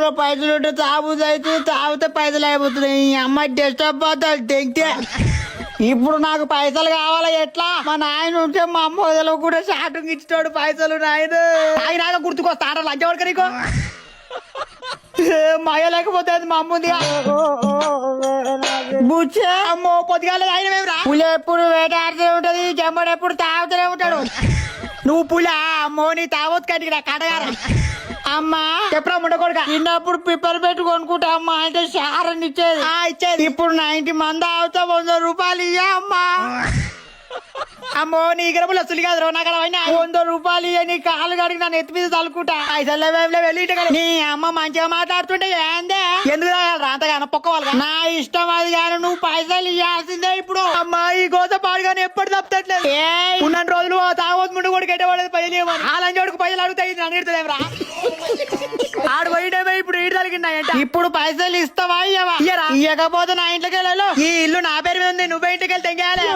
జోబులో పైసలు ఉంటే తాగుతుంది అయితే తాగితే పైసలు అయిపోతున్నాయి. ఈ అమ్మాయి డిస్టర్బ్ పోతాడు తెంగితే. ఇప్పుడు నాకు పైసలు కావాలా ఎట్లా? మా నాయన ఉంటే మా అమ్మ వదలో కూడా షార్టింగ్ ఇచ్చాడు పైసలు. నాయన ఆయనగా గుర్తుకొస్తా ఆట లంచ పడక నీకు మయ లేకపోతే మా అమ్ముంది బుచ్చే అమ్మో పొద్దుగాల ఆయన మేము రా. పులి ఎప్పుడు వేటాడుతూనే ఉంటది, చెమ్మడు ఎప్పుడు తాగుతూనే ఉంటాడు. నువ్వు పులా అమ్మో నీ తాగొద్దు కంటికి రా కడగారా. అమ్మా చెప్పరా ఉండకూడక చిన్నప్పుడు పిప్పలు పెట్టి కొనుక్కుంటా అమ్మా అంటే షారని ఇచ్చేది. ఇచ్చేది ఇప్పుడు 90 మంది అవుతా 100 రూపాయలు ఇయ్యా అమ్మా. అమ్మో నీ గరబులు అసలు కాదు నాకు 100 రూపాయలు ఇయ్య, నీ కాళ్ళు కడిగి నన్ను ఎత్తి మీద తలుకుంటా. పైసలు వెళ్ళి నీ అమ్మ మంచిగా మాట్లాడుతుంటే ఏందే ఎందుకు తాగాలరా అంతగానో పొక్కవాలి. నా ఇష్టం అది కానీ నువ్వు పైసలు ఇవ్వాల్సిందే ఇప్పుడు. అమ్మా ఈ గోత పాడుగానే ఎప్పుడు తప్పట్లేదు. ఉన్న రోజులు తాగోతు ముందు కూడా గెట్టవాడేది పైసలు ఇవ్వమని. ఆలంజోడికి పైసలు అడుగుతాయి నన్ను ఇడతలేమరా. ఆడు పోయిడేమో ఇప్పుడు ఈడు తలిగిండాయంట. ఇప్పుడు పైసలు ఇస్తావా ఇయ్యవా? ఇయ్యకపోతే నా ఇంట్లోకి వెళ్ళాలి. ఈ ఇల్లు నా పేరు మీద ఉంది, నువ్వే ఇంటికి వెళ్తే తెంగేయాలి.